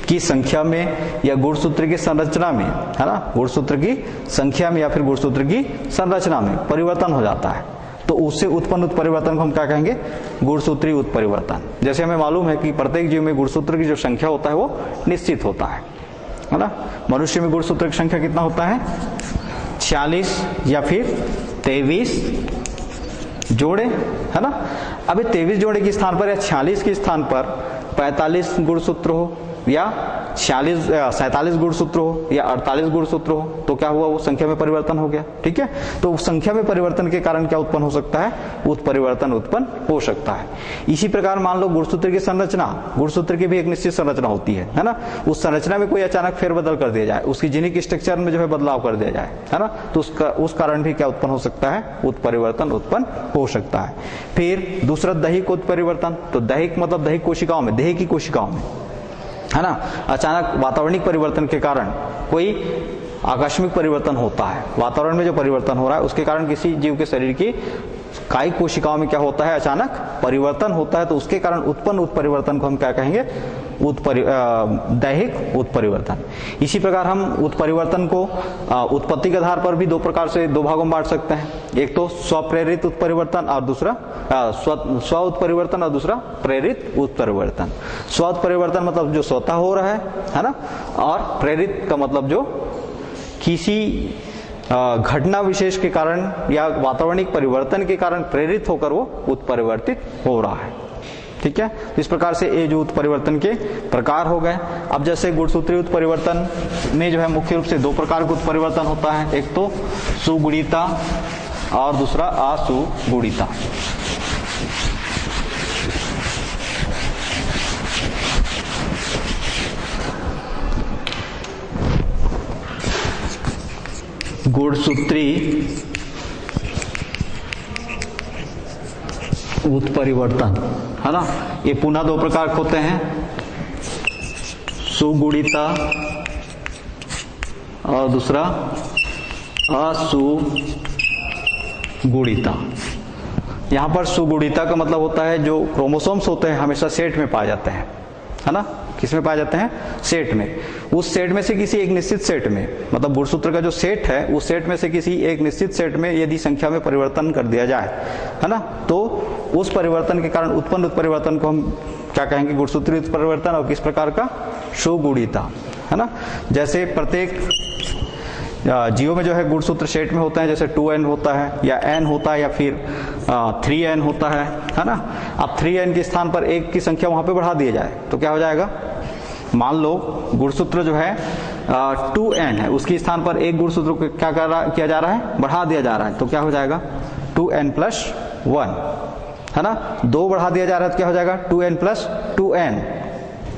की संख्या में या गुणसूत्र की संरचना में, है ना, गुणसूत्र की संख्या में या फिर गुणसूत्र की संरचना में परिवर्तन हो जाता है तो उससे उत्पन्न उत्परिवर्तन को हम क्या कहेंगे? गुणसूत्रीय उत्परिवर्तन। जैसे हमें मालूम है कि प्रत्येक जीव में गुणसूत्र की जो संख्या होता है वो निश्चित होता है ना। मनुष्य में गुणसूत्र की संख्या कितना होता है? 46 या फिर 23 जोड़े, है ना। अभी 23 जोड़े के स्थान पर या 46 के स्थान पर 45 गुणसूत्र हो या 47 गुणसूत्र हो या 48 गुणसूत्र हो तो क्या हुआ? वो संख्या में परिवर्तन हो गया। ठीक है, तो संख्या में परिवर्तन के कारण क्या उत्पन्न हो सकता है? उत्परिवर्तन उत्पन्न हो सकता है। इसी प्रकार मान लो गुणसूत्र की संरचना, गुणसूत्र की भी एक निश्चित संरचना होती है ना। उस संरचना में कोई अचानक फेरबदल कर दिया जाए, उसकी जेनेटिक स्ट्रक्चर में जो है बदलाव कर दिया जाए, है ना, तो उस कारण भी क्या उत्पन्न हो सकता है? उत्परिवर्तन उत्पन्न हो सकता है। फिर दूसरा दैहिक उत्परिवर्तन। तो दैहिक मतलब दैहिक कोशिकाओं में, देह की कोशिकाओं में, है ना, अचानक वातावरणिक परिवर्तन के कारण कोई आकस्मिक परिवर्तन होता है। वातावरण में जो परिवर्तन हो रहा है उसके कारण किसी जीव के शरीर की कायिक कोशिकाओं में क्या होता है? अचानक परिवर्तन होता है, तो उसके कारण उत्पन्न उत्परिवर्तन को हम क्या कहेंगे? दैहिक उत्परिवर्तन। इसी प्रकार हम उत्परिवर्तन को उत्पत्ति के आधार पर भी दो प्रकार से, दो भागों में बांट सकते हैं। एक तो स्वप्रेरित उत्परिवर्तन और दूसरा स्व उत्परिवर्तन और दूसरा प्रेरित उत्परिवर्तन। स्व उत्परिवर्तन मतलब जो स्वतः हो रहा है ना, और प्रेरित का मतलब जो किसी घटना विशेष के कारण या वातावरणिक परिवर्तन के कारण प्रेरित होकर वो उत्परिवर्तित हो रहा है। ठीक है, इस प्रकार से ये जो उत्परिवर्तन के प्रकार हो गए। अब जैसे गुणसूत्रीय उत्परिवर्तन में जो है मुख्य रूप से दो प्रकार का उत्परिवर्तन होता है, एक तो सुगुणिता और दूसरा असुगुणिता। गुणसूत्रीय उत्परिवर्तन, है ना, ये पुनः दो प्रकार के होते हैं, सुगुणिता और दूसरा असुगुणिता। यहां पर सुगुणिता का मतलब होता है जो क्रोमोसोम्स होते हैं हमेशा सेट में पाए जाते हैं, है ना। किस में पाए जाते हैं? सेट में। उस सेट में से किसी एक निश्चित सेट में, मतलब गुणसूत्र का जो सेट है उस सेट में से किसी एक निश्चित सेट में यदि संख्या में परिवर्तन कर दिया जाए, है ना, तो उस परिवर्तन के कारण उत्पन्न उत्परिवर्तन को हम क्या कहेंगे? गुणसूत्रीय उत्परिवर्तन। और किस प्रकार का? सुगुणिता, है ना। जैसे प्रत्येक जीवों में जो है गुणसूत्र सेट में होते हैं, जैसे 2n होता है या n होता है या फिर 3n होता है ना। अब 3n के स्थान पर एक की संख्या वहां पे बढ़ा दिया जाए तो क्या हो जाएगा? मान लो गुणसूत्र जो है 2n है, उसके स्थान पर एक गुणसूत्र को क्या किया जा रहा है? बढ़ा दिया जा रहा है, तो क्या हो जाएगा? 2n+1, है ना। 2 बढ़ा दिया जा रहा है तो क्या हो जाएगा? 2n+2n,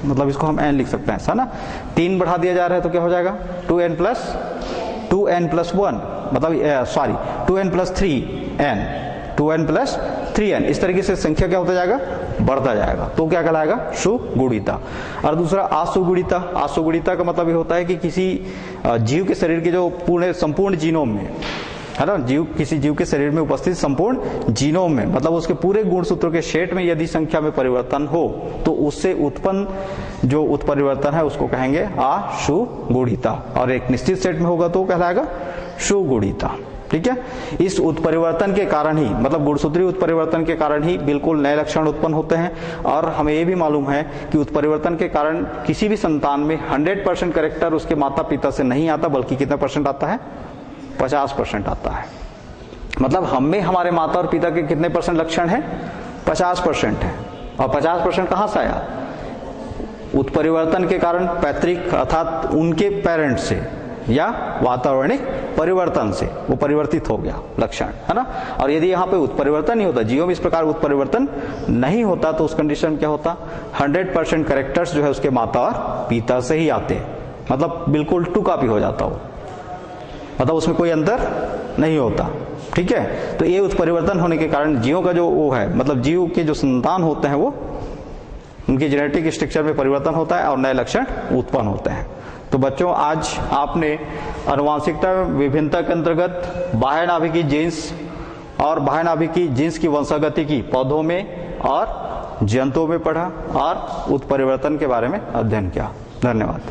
मतलब इसको हम n लिख सकते हैं, है ना। 3 बढ़ा दिया जा रहा है तो क्या हो जाएगा? 2n+1, मतलब 2n+3n, 2n+3n। इस तरीके से संख्या क्या होता जाएगा? बढ़ता जाएगा, तो क्या कहलाएगा? सुगुणिता। और दूसरा असुगुणिता। असुगुणिता का मतलब ये होता है कि किसी जीव के शरीर के जो संपूर्ण जीनोम में, है ना, किसी जीव के शरीर में उपस्थित संपूर्ण जीनोम में, मतलब उसके पूरे गुणसूत्रों के सेट में यदि संख्या में परिवर्तन हो तो उससे उत्पन्न जो उत्परिवर्तन है उसको कहेंगे असुगुणिता। और एक निश्चित सेट में होगा तो कहलाएगा सुगुणिता। ठीक है, इस उत्परिवर्तन के कारण ही, मतलब गुणसूत्रीय उत्परिवर्तन के कारण ही बिल्कुल नए लक्षण उत्पन्न होते हैं। और हमें यह भी मालूम है कि उत्परिवर्तन के कारण किसी भी संतान में 100% कैरेक्टर उसके माता पिता से नहीं आता, बल्कि कितना परसेंट आता है? 50% आता है। मतलब हम में हमारे माता और पिता के कितने परसेंट लक्षण है? 50% है। और 50% कहां से आया? उत्परिवर्तन के कारण पैतृक अर्थात उनके पेरेंट्स से या वातावरणिक परिवर्तन से वो परिवर्तित हो गया लक्षण, है ना। और यदि यहाँ पे उत्परिवर्तन नहीं होता, जीवों में इस प्रकार उत्परिवर्तन नहीं होता, तो उस कंडीशन में क्या होता? 100% कैरेक्टर्स जो है उसके माता और पिता से ही आते हैं, मतलब बिल्कुल टू कॉपी हो जाता हो, मतलब उसमें कोई अंतर नहीं होता। ठीक है, तो ये उत्परिवर्तन होने के कारण जीवों का जो वो है, मतलब जीव के जो संतान होते हैं वो उनकी जेनेटिक स्ट्रक्चर में परिवर्तन होता है और नए लक्षण उत्पन्न होते हैं। तो बच्चों, आज आपने आनुवांशिकता विभिन्नता के अंतर्गत बाह्य नाभिकीय जीन्स और बाह्य नाभिकीय जीन्स की वंशागति पौधों में और जंतुओं में पढ़ा और उत्परिवर्तन के बारे में अध्ययन किया। धन्यवाद।